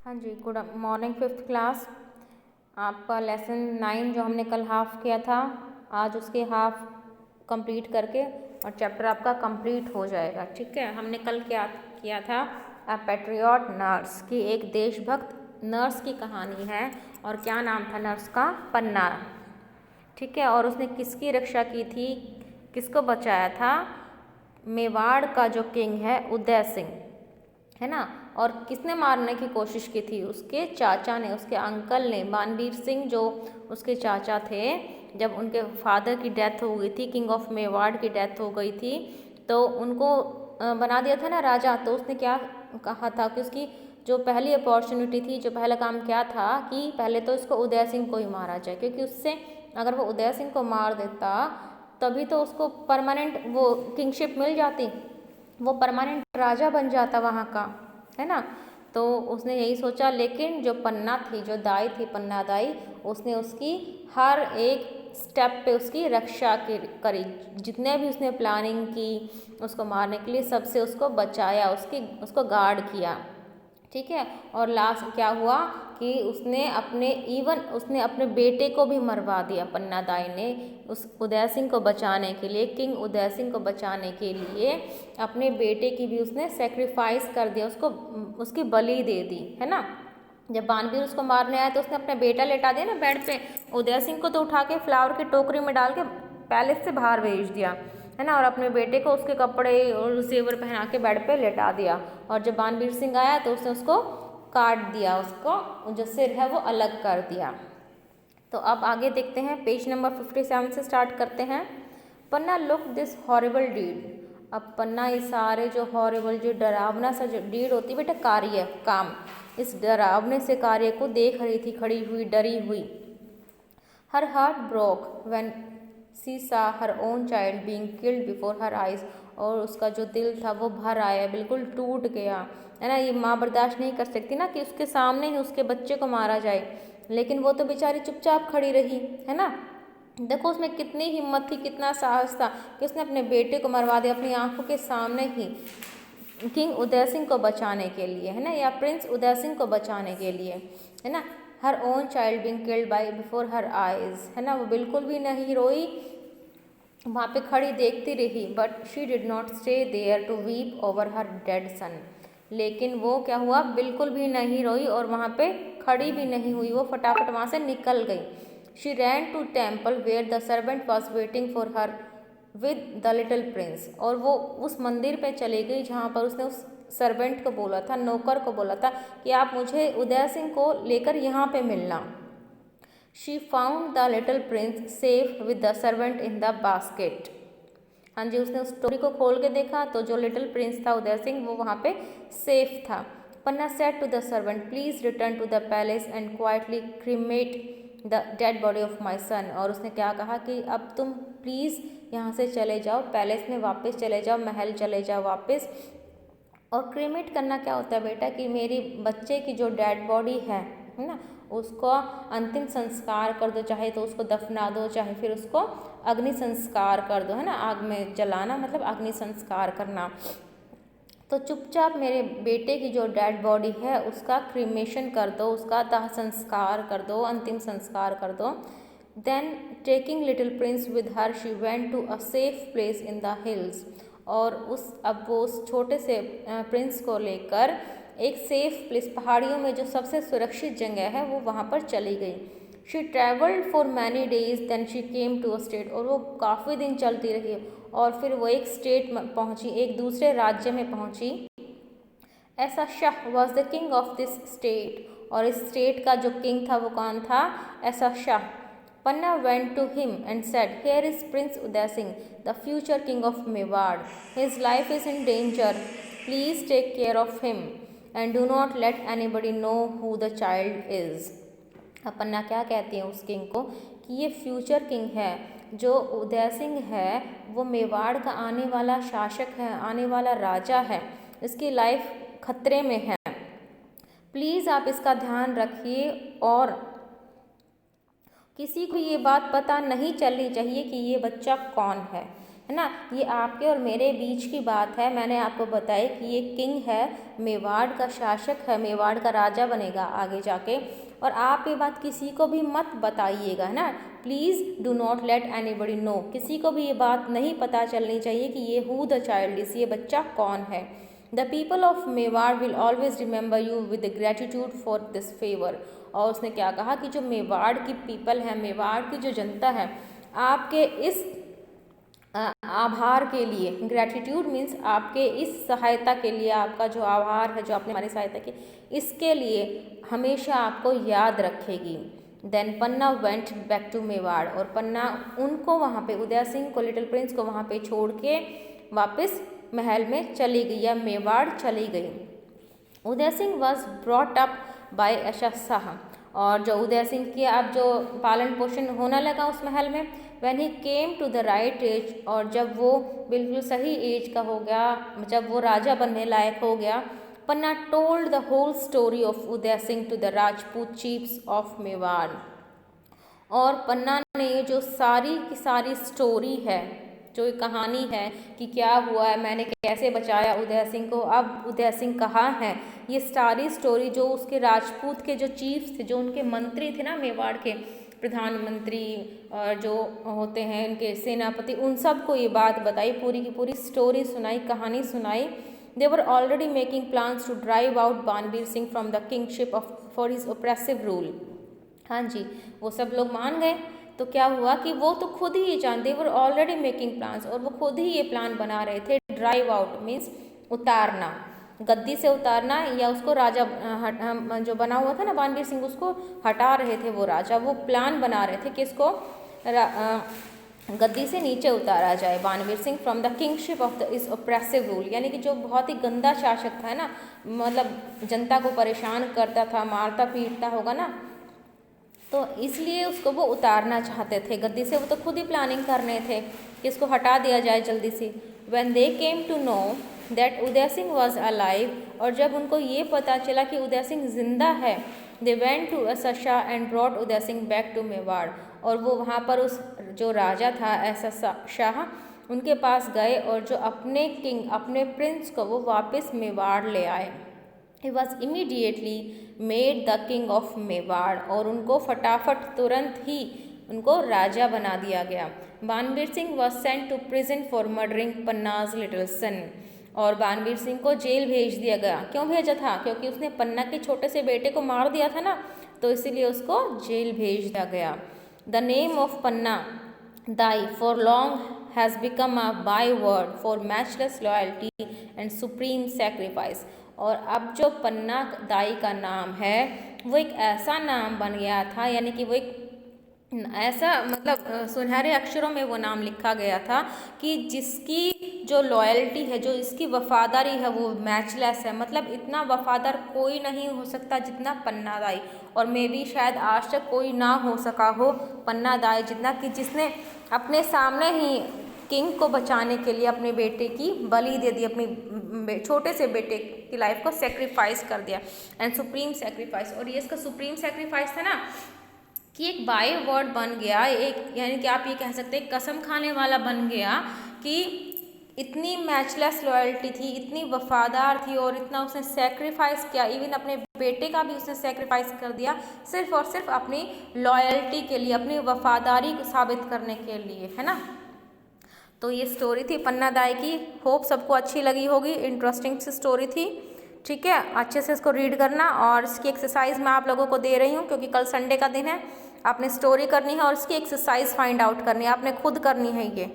हाँ जी, good morning fifth class. आपका lesson 9 जो हमने कल हाफ किया था, आज उसके हाफ कंप्लीट करके और चैप्टर आपका कंप्लीट हो जाएगा। ठीक है, हमने कल क्या किया था, अ पैट्रियट नर्स की, एक देशभक्त नर्स की कहानी है। और क्या नाम था नर्स का? पन्ना। ठीक है, और उसने किसकी रक्षा की थी, किसको बचाया था? मेवाड़ का जो किंग है उदय सिंह, है ना। और किसने मारने की कोशिश की थी? उसके चाचा ने, उसके अंकल ने, बानवीर सिंह जो उसके चाचा थे। जब उनके फादर की डेथ हो गई थी, किंग ऑफ मेवाड़ की डेथ हो गई थी, तो उनको बना दिया था ना राजा। तो उसने क्या कहा था कि उसकी जो पहली अपॉर्चुनिटी थी, जो पहला काम क्या था कि पहले तो इसको उदय सिंह को ही मारा जाए, क्योंकि उससे अगर वो उदय सिंह को मार देता तभी तो उसको परमानेंट वो किंगशिप मिल जाती, वो परमानेंट राजा बन जाता वहाँ का, है ना। तो उसने यही सोचा, लेकिन जो पन्ना थी, जो दाई थी, पन्ना दाई, उसने उसकी हर एक स्टेप पे उसकी रक्षा करी। जितने भी उसने प्लानिंग की उसको मारने के लिए, सबसे उसको बचाया, उसको गार्ड किया। ठीक है, और लास्ट क्या हुआ कि उसने अपने बेटे को भी मरवा दिया। पन्ना दाई ने उस उदय सिंह को बचाने के लिए, किंग उदय सिंह को बचाने के लिए अपने बेटे की भी उसने सेक्रीफाइस कर दिया, उसकी बलि दे दी, है ना। जब बानवीर उसको मारने आया तो उसने अपना बेटा लेटा दिया ना बेड पे, उदय सिंह को तो उठा के फ्लावर की टोकरी में डाल के पैलेस से बाहर भेज दिया, है ना। और अपने बेटे को उसके कपड़े और जेवर पहना के बेड पे लेटा दिया। और जब बानवीर सिंह आया तो उसने उसको काट दिया, उसको जो सिर है वो अलग कर दिया। तो अब आगे देखते हैं, पेज नंबर 57 से स्टार्ट करते हैं। पन्ना लुक दिस हॉरिबल डीड। अब पन्ना ये सारे जो हॉरिबल, जो डरावना सा जो डीड होती है बेटा, कार्य, काम, इस डरावने से कार्य को देख रही थी, खड़ी हुई, डरी हुई। हर हार्ट ब्रोक व्हेन सी सा her own child being killed before her eyes. और उसका जो दिल था वो भर आया, बिल्कुल टूट गया, है ना। ये माँ बर्दाश्त नहीं कर सकती ना कि उसके सामने ही उसके बच्चे को मारा जाए, लेकिन वो तो बेचारी चुपचाप खड़ी रही, है ना। देखो उसमें कितनी हिम्मत थी, कितना साहस था कि उसने अपने बेटे को मरवा दिया अपनी आंखों के सामने ही, किंग उदय सिंह को बचाने के लिए, है ना, या प्रिंस उदय सिंह को बचाने के लिए, है ना। Her own child being killed by before her eyes, है ना। वो बिल्कुल भी नहीं रोई, वहाँ पे खड़ी देखती रही। But she did not stay there to weep over her dead son. लेकिन वो क्या हुआ, बिल्कुल भी नहीं रोई और वहाँ पे खड़ी भी नहीं हुई, वो फटाफट वहाँ से निकल गई। She ran to temple where the servant was waiting for her with the little prince. और वो उस मंदिर पे चली गई जहाँ पर उसने उस सर्वेंट को बोला था, नौकर को बोला था कि आप मुझे उदय सिंह को लेकर यहाँ पे मिलना। She found the little Prince safe with the servant in the basket. हाँ जी, उसने उस टोकरी को खोल के देखा तो जो लिटिल प्रिंस था उदय सिंह, वो वहाँ पे सेफ था। Panna said to the servant, please return to the palace and quietly cremate the dead body of my son. और उसने क्या कहा कि अब तुम प्लीज़ यहाँ से चले जाओ, पैलेस में वापस चले जाओ, महल चले जाओ वापस। और क्रीमेट करना क्या होता है बेटा कि मेरी बच्चे की जो डेड बॉडी है ना, उसको अंतिम संस्कार कर दो, चाहे तो उसको दफना दो, चाहे फिर उसको अग्नि संस्कार कर दो, है ना। आग में जलाना मतलब अग्नि संस्कार करना। तो चुपचाप मेरे बेटे की जो डेड बॉडी है उसका क्रीमेशन कर दो, उसका दाह संस्कार कर दो, अंतिम संस्कार कर दो। Then taking little prince with her she went to a safe place in the hills. और अब वो उस छोटे से प्रिंस को लेकर एक सेफ प्लेस, पहाड़ियों में जो सबसे सुरक्षित जगह है, वो वहाँ पर चली गई। She travelled for many days then she came to a state. और वो काफ़ी दिन चलती रही और फिर वो एक स्टेट में पहुँची, एक दूसरे राज्य में पहुँची। ऐसा Shah was the king of this state. और इस स्टेट का जो किंग था वो कौन था? Asha Shah. Panna went to him and said, here is prince Uday Singh, the future king of Mewar. His life is in danger, please take care of him and do not let anybody know who the child is. Panna क्या कहती हैं उस king को कि ये future king है, जो उदय सिंह है वो मेवाड़ का आने वाला शासक है, आने वाला राजा है, इसकी लाइफ खतरे में है, प्लीज़ आप इसका ध्यान रखिए। और किसी को ये बात पता नहीं चलनी चाहिए कि ये बच्चा कौन है, है ना। ये आपके और मेरे बीच की बात है। मैंने आपको बताया कि ये किंग है, मेवाड़ का शासक है, मेवाड़ का राजा बनेगा आगे जाके। और आप ये बात किसी को भी मत बताइएगा, है ना। Please do not let anybody know, किसी को भी ये बात नहीं पता चलनी चाहिए कि ये हु द चाइल्ड इज़, ये बच्चा कौन है। The people of Mewar will always remember you with gratitude for this favour. और उसने क्या कहा कि जो मेवाड़ की पीपल है, मेवाड़ की जो जनता है, आपके इस आभार के लिए, ग्रेटिट्यूड मीन्स आपके इस सहायता के लिए, आपका जो आभार है, जो आपने हमारी सहायता की, इसके लिए हमेशा आपको याद रखेगी। Then Panna went back to Mewar, और पन्ना उनको वहाँ पे, उदय सिंह को, लिटिल प्रिंस को वहाँ पे छोड़ के वापस महल में चली गई या मेवाड़ चली गई। Uday Singh was brought up by Asha Shah, और जो उदय सिंह की अब जो पालन पोषण होने लगा उस महल में, when he came to the right age, और जब वो बिल्कुल सही एज का हो गया, जब वो राजा बनने लायक हो गया, Panna told the whole story of Uday Singh to the Rajput chiefs of Mewar. और पन्ना ने ये जो सारी की सारी स्टोरी है, जो ये कहानी है कि क्या हुआ है, मैंने कैसे बचाया उदय सिंह को, अब उदय सिंह कहाँ है, ये सारी स्टोरी जो उसके राजपूत के जो चीफ्स थे, जो उनके मंत्री थे ना, मेवाड़ के प्रधानमंत्री और जो होते हैं इनके सेनापति, उन सब को ये बात बताई, पूरी की पूरी स्टोरी सुनाई, कहानी सुनाई। They were already making plans to drive out Banvir Singh from the kingship for his oppressive rule. हाँ जी, वो सब लोग मान गए। तो क्या हुआ कि वो तो खुद ही ये जानते, वो ऑलरेडी मेकिंग प्लान्स, और वो खुद ही ये प्लान बना रहे थे। ड्राइव आउट मीन्स उतारना, गद्दी से उतारना, या उसको राजा जो बना हुआ था ना बानवीर सिंह, उसको हटा रहे थे वो राजा। वो प्लान बना रहे थे कि इसको गद्दी से नीचे उतारा जाए Banvir Singh from the kingship of the इस ओप्रेसिव रूल, यानी कि जो बहुत ही गंदा शासक था ना, मतलब जनता को परेशान करता था, मारता पीटता होगा ना, तो इसलिए उसको वो उतारना चाहते थे गद्दी से। वो तो खुद ही प्लानिंग कर रहे थे कि इसको हटा दिया जाए जल्दी से। When they came to know that Uday Singh was alive, और जब उनको ये पता चला कि उदय सिंह जिंदा है, they went to Asasha and brought Uday Singh back to Mewar, और वो वहाँ पर उस जो राजा था ऐसा शाह, उनके पास गए और जो अपने किंग, अपने प्रिंस को वो वापस मेवाड़ ले आए। He was immediately made the king of Mewar, और उनको फटाफट तुरंत ही उनको राजा बना दिया गया। Banvir Singh was sent to prison for murdering Panna's little son, और बानवीर सिंह को जेल भेज दिया गया। क्यों भेजा था? क्योंकि उसने पन्ना के छोटे से बेटे को मार दिया था ना, तो इसीलिए उसको जेल भेज दिया गया। The name of Panna Dai for long has become a by word for matchless loyalty and supreme sacrifice, और अब जो पन्ना दाई का नाम है वो एक ऐसा नाम बन गया था, यानी कि वो एक ऐसा, मतलब सुनहरे अक्षरों में वो नाम लिखा गया था कि जिसकी जो लॉयल्टी है, जो इसकी वफादारी है, वो मैचलेस है। मतलब इतना वफादार कोई नहीं हो सकता जितना पन्ना दाई, और मे भी शायद आज तक कोई ना हो सका हो पन्ना दाई जितना, कि जिसने अपने सामने ही किंग को बचाने के लिए अपने बेटे की बलि दे दी, अपने छोटे से बेटे की लाइफ को सेक्रीफाइस कर दिया, एंड सुप्रीम सेक्रीफाइस। और ये इसका सुप्रीम सेक्रीफाइस था ना कि एक बाय वर्ड बन गया, एक यानी कि आप ये कह सकते हैं कसम खाने वाला बन गया कि इतनी मैचलेस लॉयल्टी थी, इतनी वफादार थी, और इतना उसने सेक्रीफाइस किया, इवन अपने बेटे का भी उसने सेक्रीफाइस कर दिया, सिर्फ और सिर्फ अपनी लॉयल्टी के लिए, अपनी वफादारी को साबित करने के लिए, है ना। तो ये स्टोरी थी पन्ना दाई की। होप सबको अच्छी लगी होगी, इंटरेस्टिंग सी स्टोरी थी। ठीक है, अच्छे से इसको रीड करना, और इसकी एक्सरसाइज मैं आप लोगों को दे रही हूँ क्योंकि कल संडे का दिन है। आपने स्टोरी करनी है और इसकी एक्सरसाइज फाइंड आउट करनी है, आपने खुद करनी है ये।